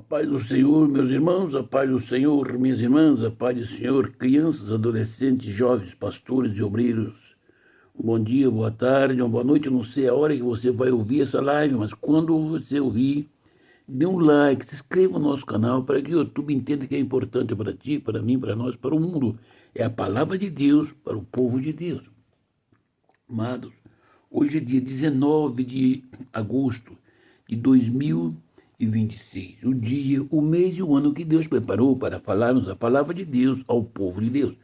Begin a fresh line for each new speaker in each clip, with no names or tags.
Paz do Senhor, meus irmãos, a paz do Senhor, minhas irmãs, a paz do Senhor, crianças, adolescentes, jovens, pastores e obreiros. Bom dia, boa tarde, uma boa noite. Eu não sei a hora que você vai ouvir essa live, mas quando você ouvir, dê um like, se inscreva no nosso canal para que o YouTube entenda que é importante para ti, para mim, para nós, para o mundo. É a palavra de Deus para o povo de Deus. Amados, hoje é dia 19 de agosto de 2026, o dia, o mês e o ano que Deus preparou para falarmos a palavra de Deus ao povo de Deus.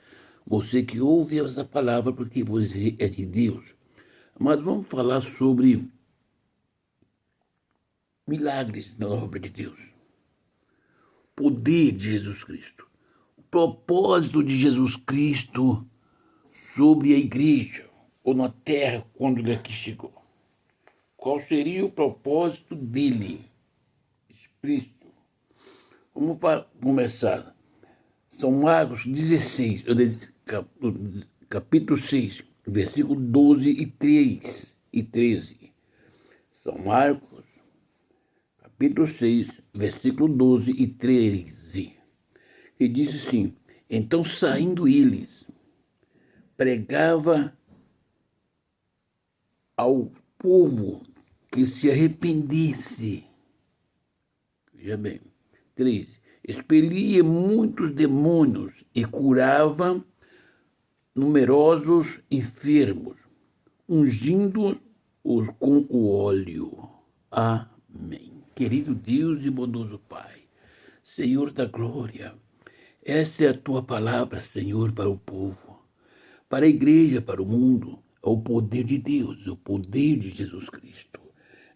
Você que ouve essa palavra porque você é de Deus. Mas vamos falar sobre milagres da obra de Deus. Poder de Jesus Cristo. O propósito de Jesus Cristo sobre a igreja ou na terra quando ele aqui chegou. Qual seria o propósito dele? Explícito. Vamos começar. São Marcos 16, capítulo 6, versículo 12 e 13. São Marcos, capítulo 6, versículo 12 e 13. E diz assim: então saindo eles, pregava ao povo que se arrependesse. Veja bem. 3. Expelia muitos demônios e curava numerosos enfermos, ungindo-os com o óleo. Amém. Querido Deus e bondoso Pai, Senhor da glória, essa é a tua palavra, Senhor, para o povo, para a igreja, para o mundo. É o poder de Deus, é o poder de Jesus Cristo,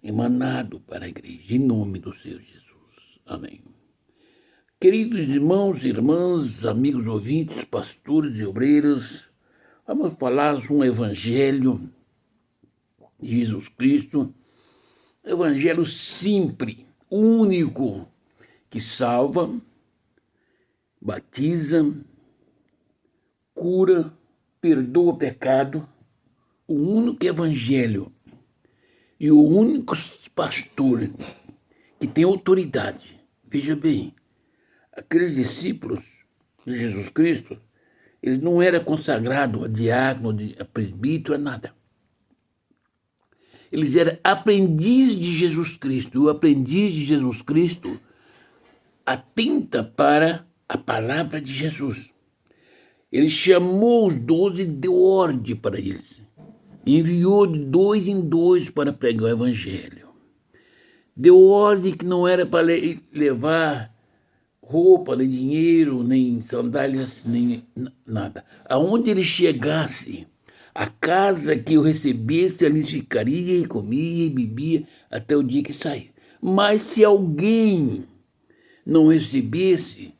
emanado para a igreja, em nome do Senhor Jesus. Amém. Queridos irmãos e irmãs, amigos ouvintes, pastores e obreiros, vamos falar sobre um evangelho de Jesus Cristo, evangelho simples, único, que salva, batiza, cura, perdoa o pecado, o único evangelho e o único pastor que tem autoridade. Veja bem, aqueles discípulos de Jesus Cristo, eles não eram consagrados a diácono, a presbítero, a nada. Eles eram aprendizes de Jesus Cristo. E o aprendiz de Jesus Cristo atenta para a palavra de Jesus. Ele chamou os 12 e deu ordem para eles. Enviou de 2 em 2 para pregar o evangelho. Deu ordem que não era para levar roupa, nem dinheiro, nem sandálias, nem nada. Aonde ele chegasse, a casa que o recebesse, ali ficaria e comia e bebia até o dia que saía. Mas se alguém não recebesse,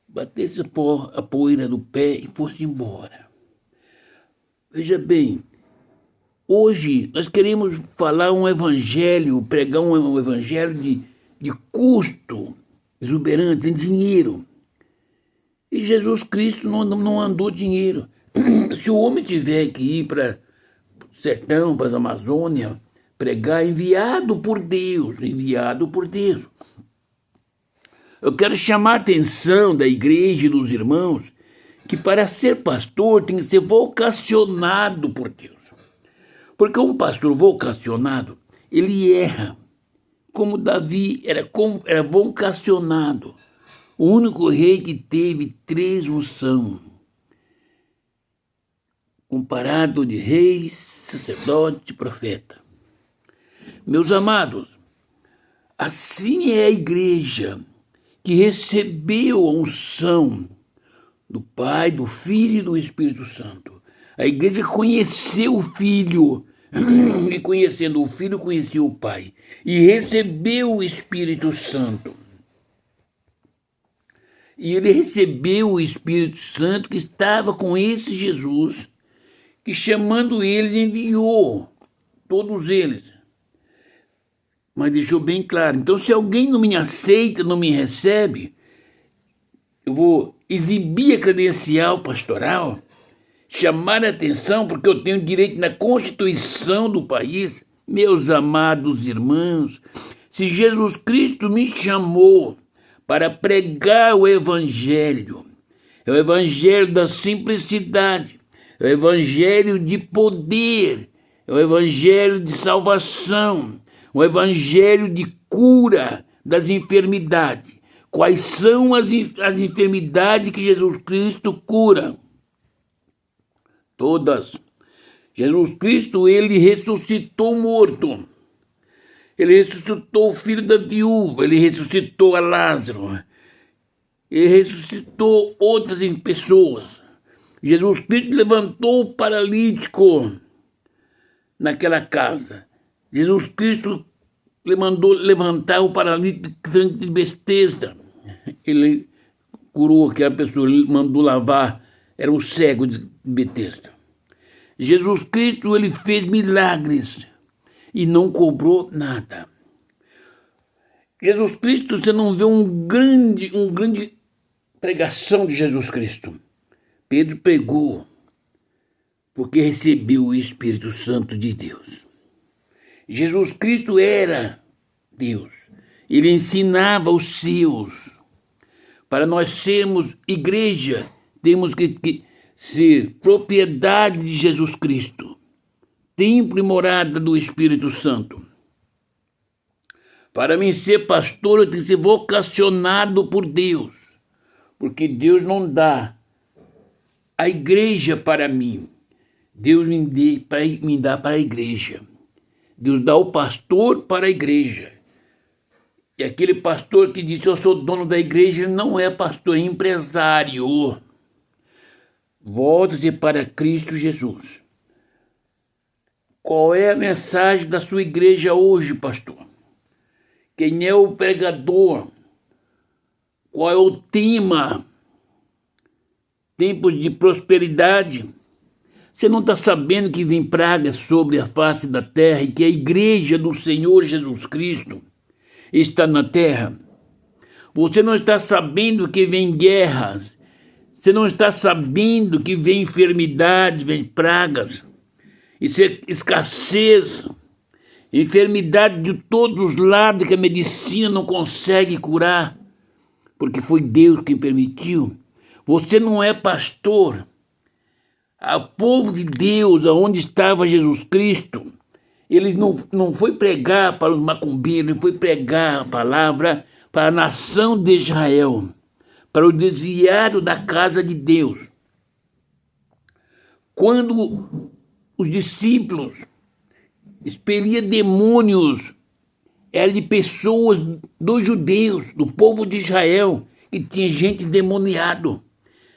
batesse a poeira do pé e fosse embora. Veja bem, hoje nós queremos falar um evangelho, pregar um evangelho de custo exuberante, em dinheiro. E Jesus Cristo não andou dinheiro. Se o homem tiver que ir para o sertão, para as Amazônias, pregar, enviado por Deus. Eu quero chamar a atenção da igreja e dos irmãos que para ser pastor tem que ser vocacionado por Deus. Porque um pastor vocacionado, ele erra. Como Davi era vocacionado. O único rei que teve 3 unções. Comparado de reis, sacerdote e profeta. Meus amados, assim é a igreja que recebeu a unção do Pai, do Filho e do Espírito Santo. A igreja conheceu o Filho, e conhecendo o Filho, conheceu o Pai, e recebeu o Espírito Santo. E ele recebeu o Espírito Santo que estava com esse Jesus, que chamando eles enviou, todos eles. Mas deixou bem claro, então se alguém não me aceita, não me recebe, eu vou exibir a credencial pastoral, chamar a atenção, porque eu tenho direito na Constituição do país. Meus amados irmãos, se Jesus Cristo me chamou para pregar o Evangelho. É o Evangelho da simplicidade, é o Evangelho de poder, é o Evangelho de salvação, o Evangelho de cura das enfermidades. Quais são as enfermidades que Jesus Cristo cura? Todas. Jesus Cristo, ele ressuscitou o morto. Ele ressuscitou o filho da viúva, ele ressuscitou a Lázaro. Ele ressuscitou outras pessoas. Jesus Cristo levantou o paralítico naquela casa. Jesus Cristo mandou levantar o paralítico de Betesda. Ele curou aquela pessoa, ele mandou lavar, era o cego de Betesda. Jesus Cristo, ele fez milagres e não cobrou nada. Jesus Cristo, você não vê um grande pregação de Jesus Cristo. Pedro pregou porque recebeu o Espírito Santo de Deus. Jesus Cristo era Deus. Ele ensinava os seus. Para nós sermos igreja, temos que ser propriedade de Jesus Cristo, templo e morada do Espírito Santo. Para mim ser pastor, eu tenho que ser vocacionado por Deus, porque Deus não dá a igreja para mim. Deus me dá para a igreja. Deus dá o pastor para a igreja. E aquele pastor que diz, eu sou dono da igreja, não é pastor, é empresário. Volte-se para Cristo Jesus. Qual é a mensagem da sua igreja hoje, pastor? Quem é o pregador? Qual é o tema? Tempos de prosperidade? Você não está sabendo que vem pragas sobre a face da terra e que a igreja do Senhor Jesus Cristo está na terra? Você não está sabendo que vem guerras? Você não está sabendo que vem enfermidade, vem pragas? Isso é escassez, enfermidade de todos os lados que a medicina não consegue curar, porque foi Deus quem permitiu. Você não é pastor. O povo de Deus, aonde estava Jesus Cristo, ele não foi pregar para os macumbeiros, ele foi pregar a palavra para a nação de Israel, para o desviado da casa de Deus. Quando os discípulos expeliam demônios, eram de pessoas dos judeus, do povo de Israel, que tinha gente endemoniado.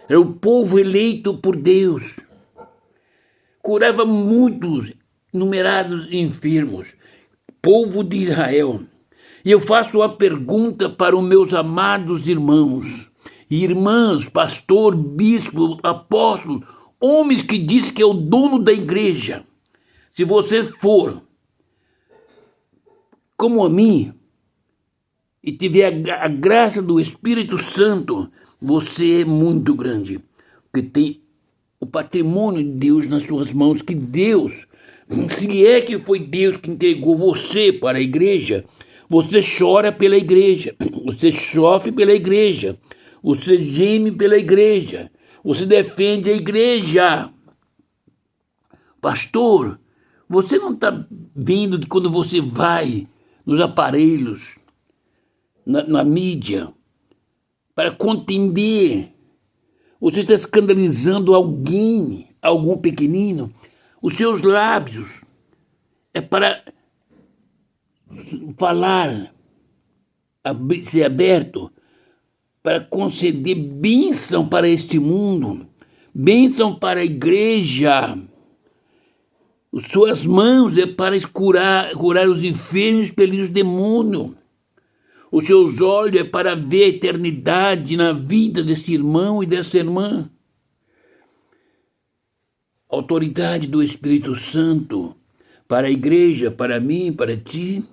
Era o povo eleito por Deus. Curava muitos numerados enfermos, povo de Israel. E eu faço a pergunta para os meus amados irmãos e irmãs, pastor, bispo, apóstolo, homens que dizem que é o dono da igreja. Se você for como a mim e tiver a graça do Espírito Santo, você é muito grande, porque tem o patrimônio de Deus nas suas mãos, que Deus, se é que foi Deus que entregou você para a igreja, você chora pela igreja, você sofre pela igreja, você geme pela igreja, você defende a igreja. Pastor, você não está vendo que quando você vai nos aparelhos, na mídia, para contender, você está escandalizando alguém, algum pequenino? Os seus lábios é para falar, ser aberto, para conceder bênção para este mundo, bênção para a igreja. As suas mãos é para curar os enfermos pelos demônios. Os seus olhos é para ver a eternidade na vida desse irmão e dessa irmã. A autoridade do Espírito Santo para a igreja, para mim, para ti,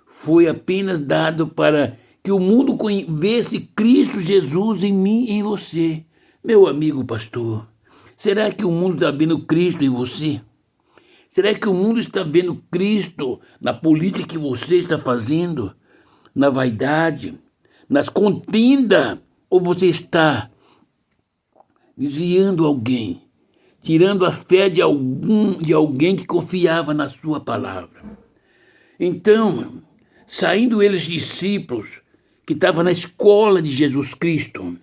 foi apenas dado para que o mundo vesse Cristo Jesus em mim e em você. Meu amigo pastor, será que o mundo está vendo Cristo em você? Será que o mundo está vendo Cristo na política que você está fazendo? Na vaidade, nas contendas, ou você está desviando alguém, tirando a fé de alguém que confiava na sua palavra. Então, saindo eles discípulos que estavam na escola de Jesus Cristo,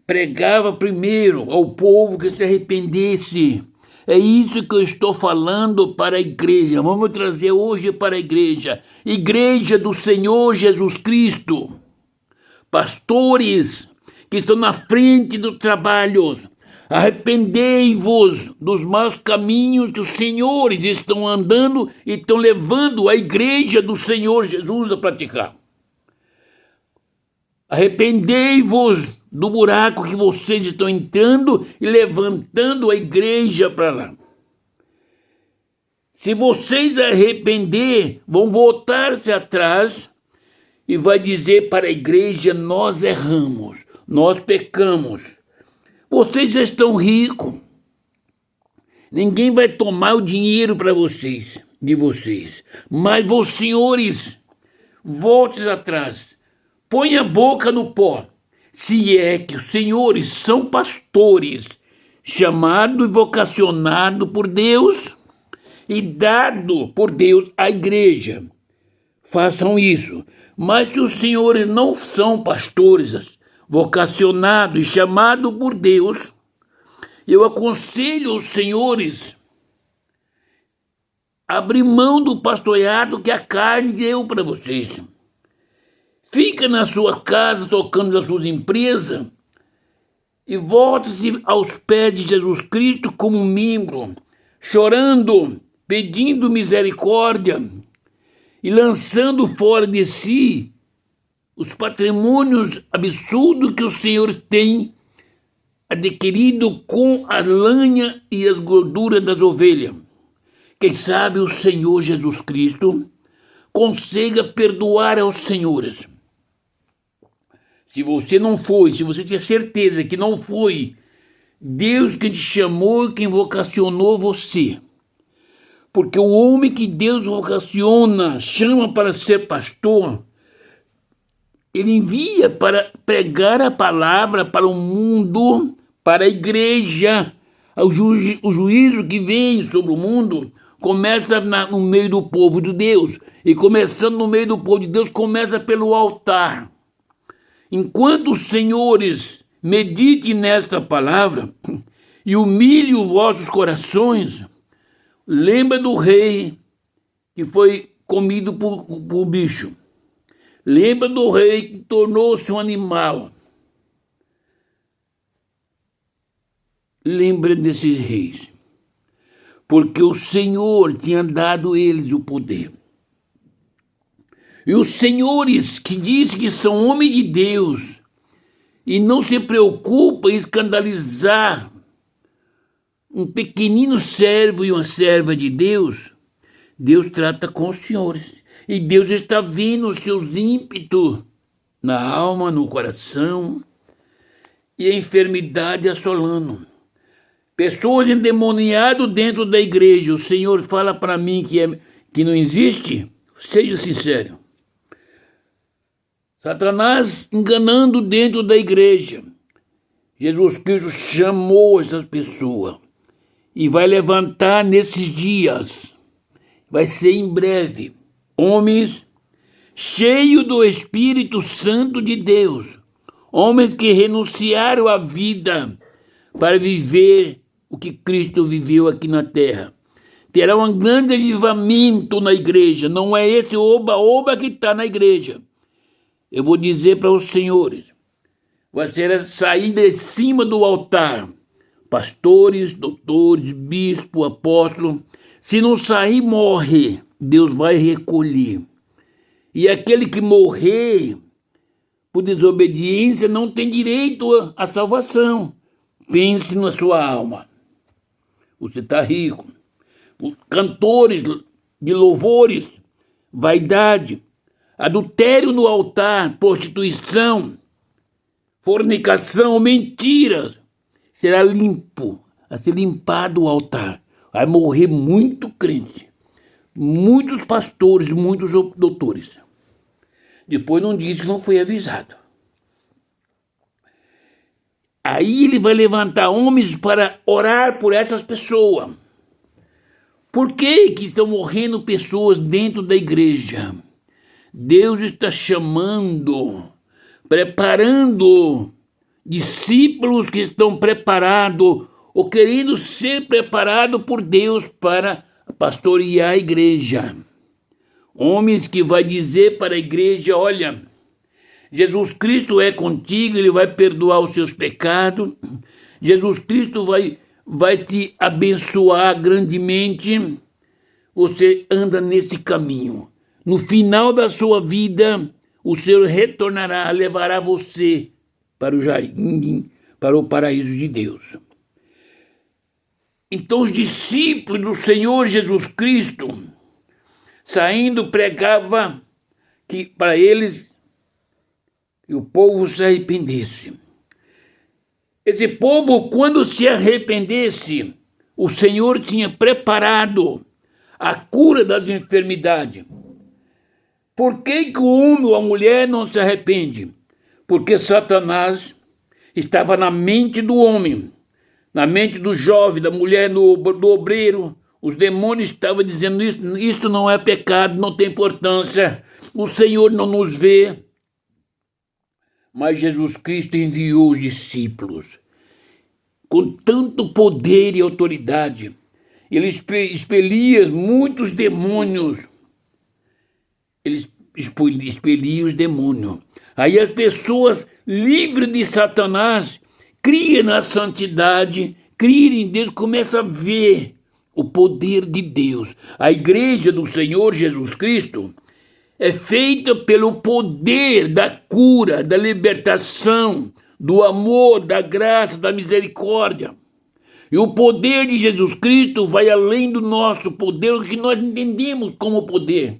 pregava primeiro ao povo que se arrependesse. É isso que eu estou falando para a igreja. Vamos trazer hoje para a igreja. Igreja do Senhor Jesus Cristo. Pastores que estão na frente do trabalho. Arrependei-vos dos maus caminhos que os senhores estão andando e estão levando a igreja do Senhor Jesus a praticar. Arrependei-vos do buraco que vocês estão entrando e levantando a igreja para lá. Se vocês arrepender, vão voltar-se atrás e vai dizer para a igreja: nós erramos, nós pecamos. Vocês já estão ricos. Ninguém vai tomar o dinheiro para vocês, de vocês. Mas vós, senhores, volte atrás. Põe a boca no pó. Se é que os senhores são pastores, chamados e vocacionados por Deus e dado por Deus à igreja, façam isso. Mas se os senhores não são pastores, vocacionados e chamados por Deus, eu aconselho os senhores a abrir mão do pastoreado que a carne deu para vocês. Fica na sua casa tocando as suas empresas e volte-se aos pés de Jesus Cristo como membro, chorando, pedindo misericórdia e lançando fora de si os patrimônios absurdos que os senhores têm adquirido com a lanha e as gorduras das ovelhas. Quem sabe o Senhor Jesus Cristo consiga perdoar aos senhores. Se você não foi, se você tiver certeza que não foi Deus quem te chamou e quem vocacionou você, porque o homem que Deus vocaciona, chama para ser pastor, ele envia para pregar a palavra para o mundo, para a igreja. O juízo que vem sobre o mundo começa no meio do povo de Deus. E começando no meio do povo de Deus, começa pelo altar. Enquanto os senhores meditem nesta palavra e humilhem os vossos corações, lembra do rei que foi comido por bicho. Lembra do rei que tornou-se um animal. Lembra desses reis. Porque o Senhor tinha dado a eles o poder. E os senhores que dizem que são homens de Deus e não se preocupam em escandalizar um pequenino servo e uma serva de Deus, Deus trata com os senhores. E Deus está vendo os seus ímpetos na alma, no coração, e a enfermidade assolando. Pessoas endemoniadas dentro da igreja. O Senhor fala para mim que não existe? Seja sincero. Satanás enganando dentro da igreja. Jesus Cristo chamou essas pessoas e vai levantar nesses dias. Vai ser em breve. Homens cheios do Espírito Santo de Deus. Homens que renunciaram à vida para viver o que Cristo viveu aqui na terra. Terá um grande avivamento na igreja. Não é esse oba-oba que está na igreja. Eu vou dizer para os senhores, vai ser a saída de cima do altar. Pastores, doutores, bispo, apóstolo. Se não sair, morre. Deus vai recolher. E aquele que morrer por desobediência não tem direito à salvação. Pense na sua alma. Você está rico. Cantores de louvores, vaidade, adultério no altar, prostituição, fornicação, mentiras, será limpo, a ser limpado o altar. Vai morrer muito crente, muitos pastores, muitos doutores. Depois não diz que não foi avisado. Aí ele vai levantar homens para orar por essas pessoas. Por que estão morrendo pessoas dentro da igreja? Deus está chamando, preparando discípulos que estão preparados ou querendo ser preparados por Deus para pastorear a igreja. Homens que vai dizer para a igreja, olha, Jesus Cristo é contigo, Ele vai perdoar os seus pecados, Jesus Cristo vai te abençoar grandemente, você anda nesse caminho. No final da sua vida, o Senhor retornará, levará você para o jardim, para o paraíso de Deus. Então os discípulos do Senhor Jesus Cristo, saindo, pregava que para eles que o povo se arrependesse. Esse povo, quando se arrependesse, o Senhor tinha preparado a cura das enfermidades. Por que o homem ou a mulher não se arrepende? Porque Satanás estava na mente do homem, na mente do jovem, da mulher, do obreiro. Os demônios estavam dizendo, isto não é pecado, não tem importância, o Senhor não nos vê. Mas Jesus Cristo enviou os discípulos com tanto poder e autoridade. Ele expelia muitos demônios. Ele expelia os demônios. Aí as pessoas livres de Satanás criam na santidade, criam em Deus, começam a ver o poder de Deus. A igreja do Senhor Jesus Cristo é feita pelo poder da cura, da libertação, do amor, da graça, da misericórdia. E o poder de Jesus Cristo vai além do nosso poder, o que nós entendemos como poder.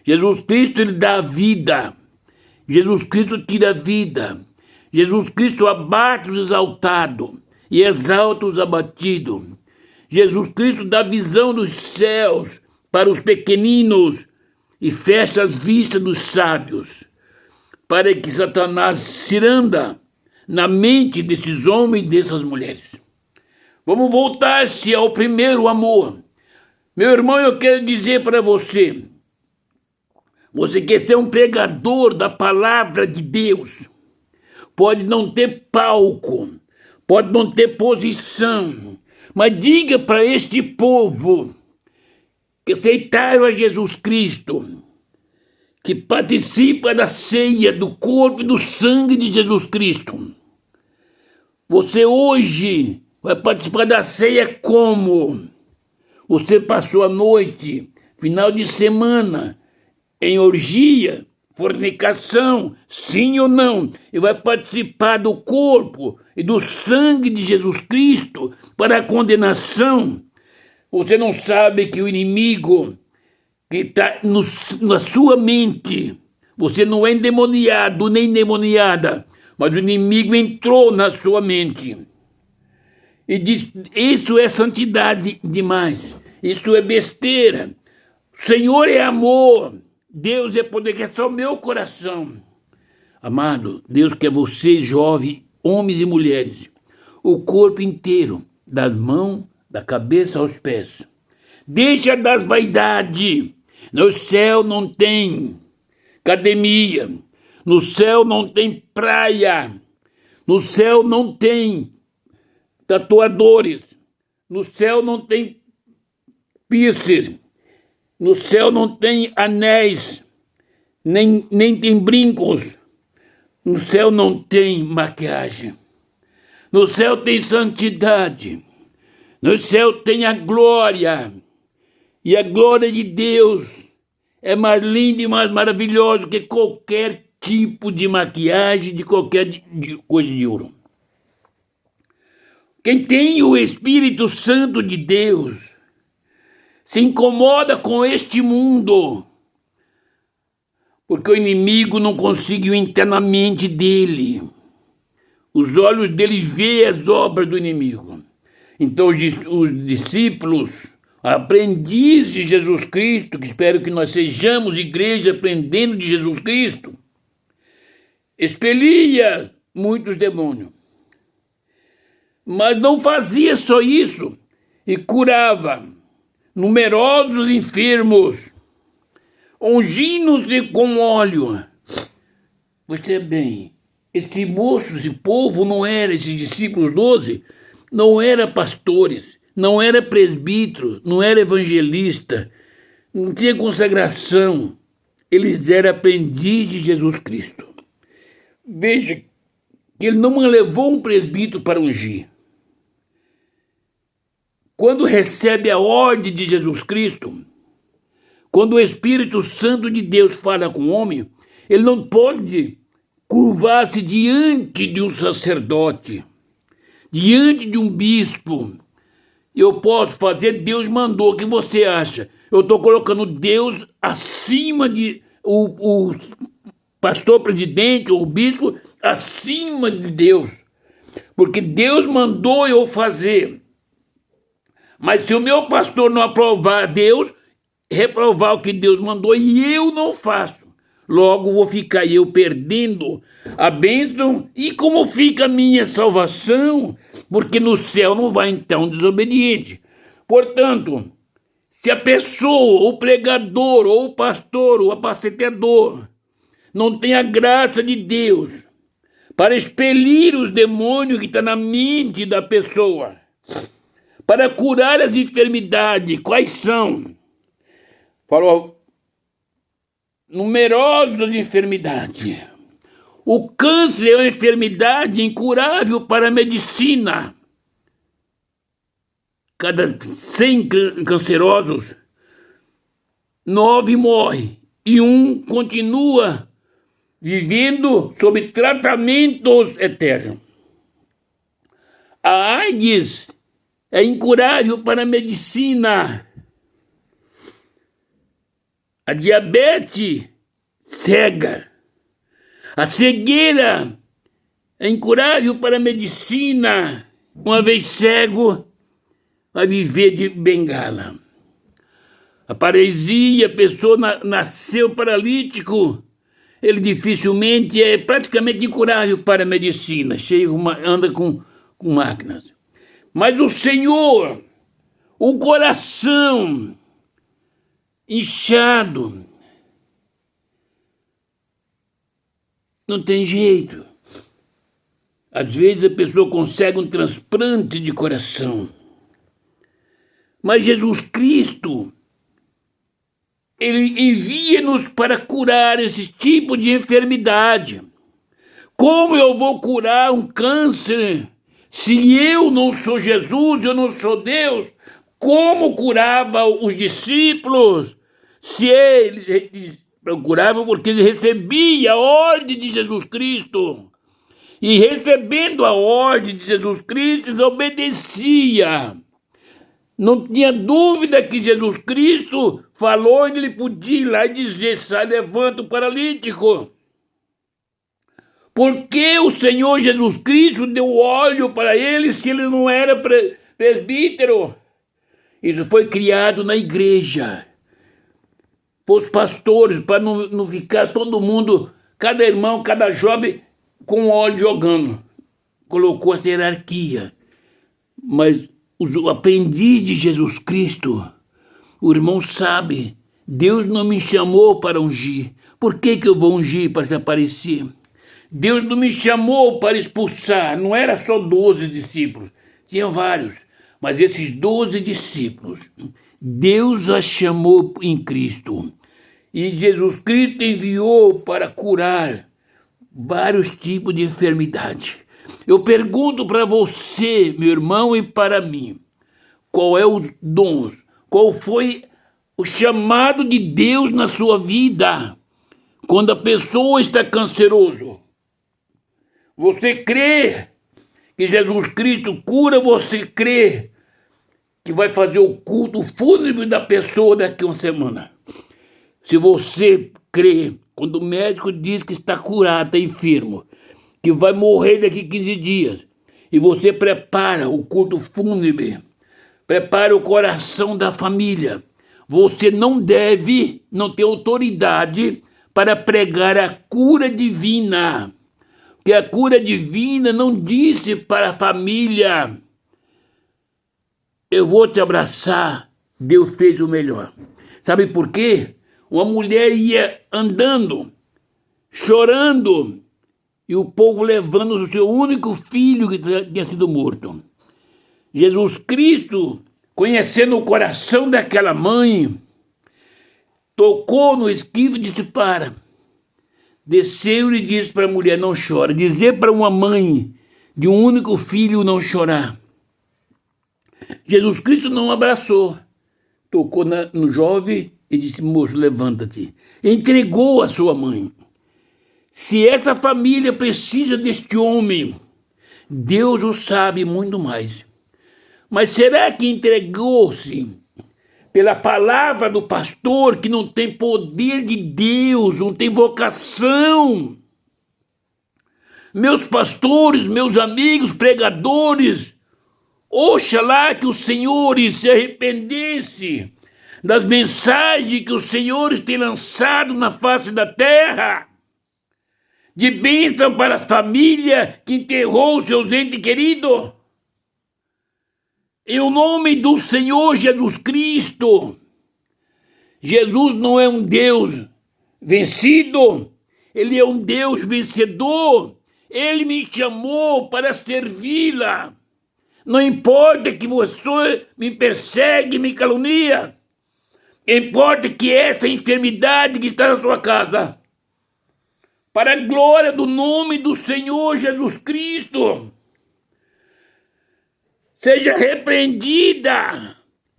Jesus Cristo, Ele dá a vida. Jesus Cristo tira a vida. Jesus Cristo abate os exaltados e exalta os abatidos. Jesus Cristo dá visão dos céus para os pequeninos e fecha as vistas dos sábios, para que Satanás ciranda na mente desses homens e dessas mulheres. Vamos voltar-se ao primeiro amor. Meu irmão, eu quero dizer para você, você quer ser um pregador da palavra de Deus, pode não ter palco, pode não ter posição, mas diga para este povo que aceitaram a Jesus Cristo, que participa da ceia do corpo e do sangue de Jesus Cristo. Você hoje vai participar da ceia como? Você passou a noite, final de semana, em orgia, fornicação, sim ou não? E vai participar do corpo e do sangue de Jesus Cristo para a condenação. Você não sabe que o inimigo que está na sua mente, você não é endemoniado nem endemoniada, mas o inimigo entrou na sua mente e diz, isso é santidade demais, isso é besteira, o Senhor é amor, Deus é poder, que é só o meu coração. Amado, Deus quer você, jovem, homens e mulheres, o corpo inteiro, das mãos, da cabeça aos pés. Deixa das vaidades. No céu não tem academia. No céu não tem praia. No céu não tem tatuadores. No céu não tem piercing. No céu não tem anéis. Nem tem brincos. No céu não tem maquiagem. No céu tem santidade. No céu tem a glória, e a glória de Deus é mais linda e mais maravilhosa que qualquer tipo de maquiagem, de qualquer coisa de ouro. Quem tem o Espírito Santo de Deus se incomoda com este mundo, porque o inimigo não conseguiu entrar na mente dele. Os olhos dele veem as obras do inimigo. Então os discípulos, aprendiz de Jesus Cristo, que espero que nós sejamos igreja aprendendo de Jesus Cristo, expelia muitos demônios. Mas não fazia só isso, e curava numerosos enfermos, ungindo-se com óleo. Você bem, esse moço, esse povo não era, esses discípulos 12, não eram pastores, não era presbítero, não era evangelista, não tinha consagração. Eles eram aprendizes de Jesus Cristo. Veja que ele não levou um presbítero para ungir. Quando recebe a ordem de Jesus Cristo, quando o Espírito Santo de Deus fala com o homem, ele não pode curvar-se diante de um sacerdote, diante de um bispo. Eu posso fazer, Deus mandou, o que você acha? Eu estou colocando Deus acima de o pastor presidente ou o bispo, acima de Deus, porque Deus mandou eu fazer. Mas se o meu pastor não aprovar Deus, reprovar o que Deus mandou, e eu não faço, logo vou ficar eu perdendo a bênção. E como fica a minha salvação? Porque no céu não vai então desobediente. Portanto, se a pessoa, o pregador, ou o pastor, o apacentador, não tem a graça de Deus para expelir os demônios que estão na mente da pessoa, para curar as enfermidades, quais são? Falou, numerosas enfermidades. O câncer é uma enfermidade incurável para a medicina. Cada 100 cancerosos, 9 morrem e um continua vivendo sob tratamentos eternos. A AIDS é incurável para a medicina. A diabetes cega. A cegueira é incurável para a medicina. Uma vez cego, vai viver de bengala. A paralisia, a pessoa nasceu paralítico, ele dificilmente é praticamente incurável para a medicina, anda com máquinas. Mas o Senhor, o coração inchado, não tem jeito. Às vezes a pessoa consegue um transplante de coração. Mas Jesus Cristo, Ele envia-nos para curar esse tipo de enfermidade. Como eu vou curar um câncer se eu não sou Jesus, eu não sou Deus? Como curava os discípulos se eles procuravam, porque eles recebiam a ordem de Jesus Cristo. E recebendo a ordem de Jesus Cristo, eles obedeciam. Não tinha dúvida que Jesus Cristo falou e ele podia ir lá e dizer, sai, levanta o paralítico. Porque o Senhor Jesus Cristo deu óleo para ele se ele não era presbítero? Isso foi criado na igreja. Para os pastores, para não ficar todo mundo, cada irmão, cada jovem, com óleo jogando. Colocou essa hierarquia. Mas o aprendiz de Jesus Cristo, o irmão sabe, Deus não me chamou para ungir. Por que eu vou ungir para se aparecer? Deus não me chamou para expulsar. Não era só 12 discípulos, tinha vários. Mas esses 12 discípulos, Deus a chamou em Cristo. E Jesus Cristo enviou para curar vários tipos de enfermidade. Eu pergunto para você, meu irmão, e para mim, qual é os dons? Qual foi o chamado de Deus na sua vida? Quando a pessoa está canceroso, você crê que Jesus Cristo cura? Você crê que vai fazer o culto fúnebre da pessoa daqui a uma semana? Se você crê, quando o médico diz que está curado, está enfermo, que vai morrer daqui a 15 dias, e você prepara o culto fúnebre, Prepare o coração da família. Você não tem autoridade para pregar a cura divina. Porque a cura divina não disse para a família: eu vou te abraçar, Deus fez o melhor. Sabe por quê? Uma mulher ia andando, chorando, e o povo levando o seu único filho que tinha sido morto. Jesus Cristo, conhecendo o coração daquela mãe, tocou no esquife e disse: para. Desceu e disse para a mulher: não chora. Dizer para uma mãe de um único filho não chorar. Jesus Cristo não abraçou, tocou no jovem e disse: moço, levanta-te. Entregou a sua mãe. Se essa família precisa deste homem, Deus o sabe muito mais. Mas será que entregou-se pela palavra do pastor, que não tem poder de Deus, não tem vocação? Meus pastores, meus amigos pregadores, oxalá que os senhores se arrependessem das mensagens que os senhores têm lançado na face da terra, de bênção para a família que enterrou seus entes queridos. Em nome do Senhor Jesus Cristo. Jesus não é um Deus vencido, Ele é um Deus vencedor. Ele me chamou para servi-la. Não importa que você me persegue, me calunia. Importa que essa enfermidade que está na sua casa, para a glória do nome do Senhor Jesus Cristo, seja repreendida,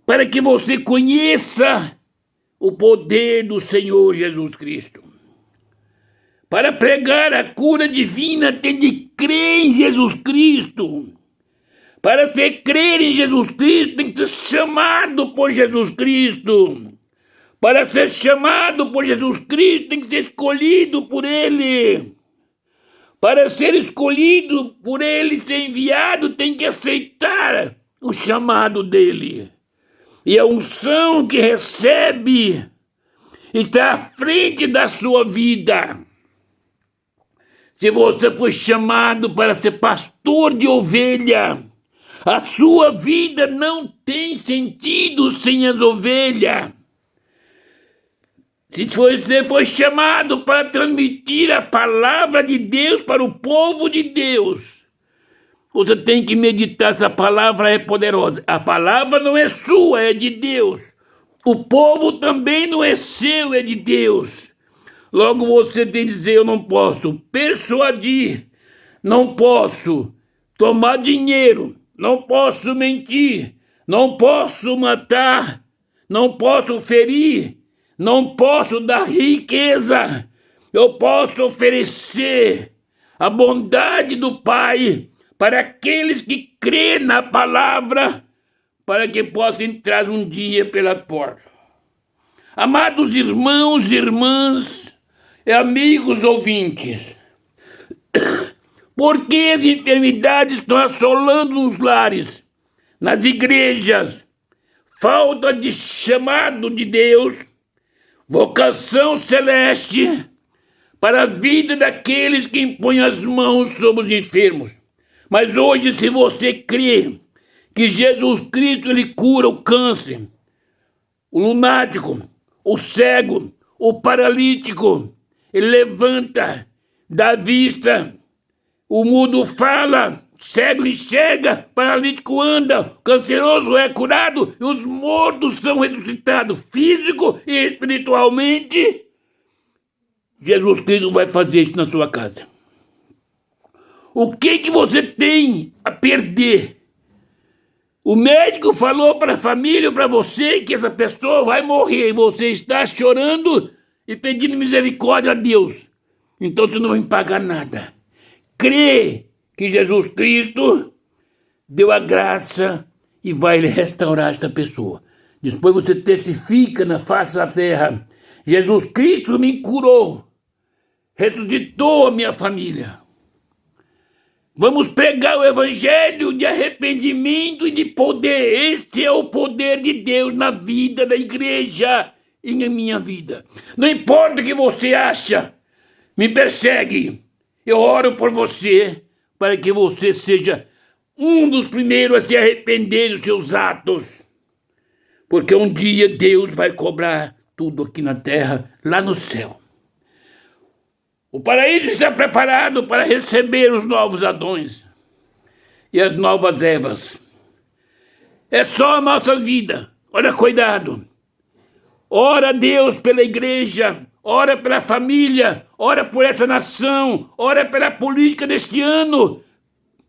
para que você conheça o poder do Senhor Jesus Cristo. Para pregar a cura divina, tem de crer em Jesus Cristo. Para ser crer em Jesus Cristo, tem que ser chamado por Jesus Cristo. Para ser chamado por Jesus Cristo, tem que ser escolhido por Ele. Para ser escolhido por Ele, ser enviado, tem que aceitar o chamado dEle. E a unção que recebe está à frente da sua vida. Se você foi chamado para ser pastor de ovelha, a sua vida não tem sentido sem as ovelhas. Se você foi chamado para transmitir a palavra de Deus para o povo de Deus, você tem que meditar se a palavra é poderosa. A palavra não é sua, é de Deus. O povo também não é seu, é de Deus. Logo você tem que dizer: eu não posso persuadir, não posso tomar dinheiro, não posso mentir, não posso matar, não posso ferir, não posso dar riqueza. Eu posso oferecer a bondade do Pai para aqueles que crêem na palavra, para que possam entrar um dia pela porta. Amados irmãos e irmãs, amigos ouvintes, por que as enfermidades estão assolando nos lares, nas igrejas? Falta de chamado de Deus, vocação celeste para a vida daqueles que impõem as mãos sobre os enfermos. Mas hoje, se você crê que Jesus Cristo ele cura o câncer, o lunático, o cego, o paralítico, ele levanta, dá vista, o mudo fala, cego enxerga, paralítico anda, canceroso é curado e os mortos são ressuscitados físico e espiritualmente. Jesus Cristo vai fazer isso na sua casa. O que você tem a perder? O médico falou para a família, para você, que essa pessoa vai morrer e você está chorando e pedindo misericórdia a Deus. Então você não vai pagar nada. Crê que Jesus Cristo deu a graça e vai restaurar esta pessoa. Depois você testifica na face da terra: Jesus Cristo me curou, ressuscitou a minha família. Vamos pregar o evangelho de arrependimento e de poder. Este é o poder de Deus na vida da igreja e na minha vida. Não importa o que você acha, me persegue. Eu oro por você para que você seja um dos primeiros a se arrepender dos seus atos. Porque um dia Deus vai cobrar tudo aqui na terra, lá no céu. O paraíso está preparado para receber os novos Adões e as novas Evas. É só a nossa vida. Olha, cuidado. Ora a Deus pela igreja, ora pela família, ora por essa nação, ora pela política deste ano.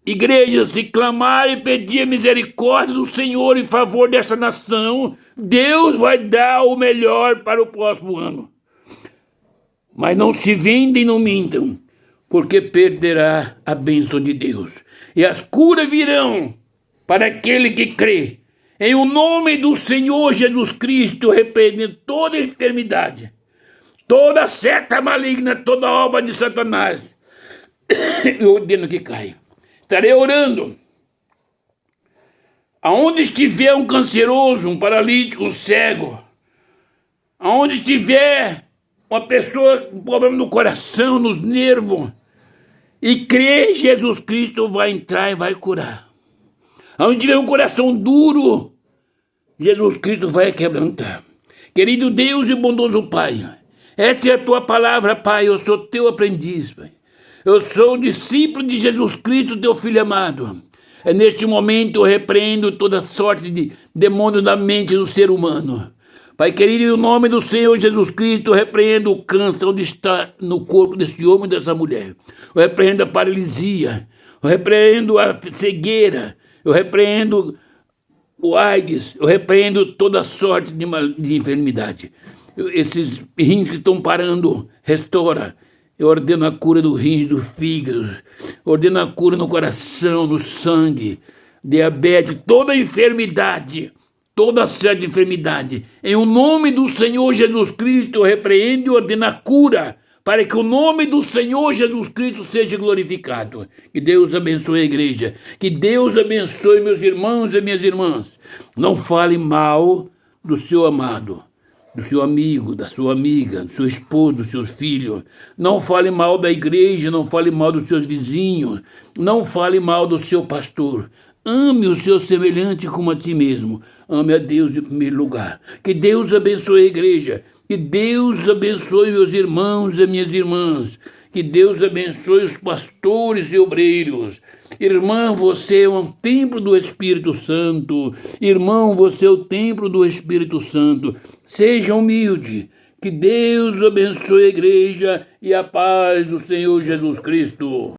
Igreja, se clamar e pedir a misericórdia do Senhor em favor desta nação, Deus vai dar o melhor para o próximo ano. Mas não se vendem e não mintam, porque perderá a bênção de Deus. E as curas virão para aquele que crê. Em o nome do Senhor Jesus Cristo, repreendendo toda enfermidade, toda seta maligna, toda obra de Satanás, eu ordeno que caia. Estarei orando. Aonde estiver um canceroso, um paralítico, um cego, aonde estiver uma pessoa com problema no coração, nos nervos, e crê, Jesus Cristo vai entrar e vai curar. Aonde tiver um coração duro, Jesus Cristo vai quebrantar. Querido Deus e bondoso Pai, esta é a tua palavra, Pai, eu sou teu aprendiz, Pai. Eu sou o discípulo de Jesus Cristo, teu Filho amado. É neste momento eu repreendo toda sorte de demônio da mente do ser humano. Pai querido, em nome do Senhor Jesus Cristo, eu repreendo o câncer onde está no corpo desse homem e dessa mulher. Eu repreendo a paralisia, eu repreendo a cegueira, eu repreendo o AIDS, eu repreendo toda sorte de enfermidade. Esses rins que estão parando, restaura. Eu ordeno a cura do rins, do fígado, ordeno a cura no coração, no sangue, diabetes, toda enfermidade, toda série de enfermidade. Em o nome do Senhor Jesus Cristo, eu repreendo e ordeno a cura, para que o nome do Senhor Jesus Cristo seja glorificado. Que Deus abençoe a igreja, que Deus abençoe meus irmãos e minhas irmãs. Não fale mal do seu amado, do seu amigo, da sua amiga, do seu esposo, dos seus filhos. Não fale mal da igreja, não fale mal dos seus vizinhos, não fale mal do seu pastor. Ame o seu semelhante como a ti mesmo. Ame a Deus em primeiro lugar. Que Deus abençoe a igreja. Que Deus abençoe meus irmãos e minhas irmãs. Que Deus abençoe os pastores e obreiros. Irmã, você é um templo do Espírito Santo. Irmão, você é o templo do Espírito Santo. Seja humilde. Que Deus abençoe a igreja e a paz do Senhor Jesus Cristo.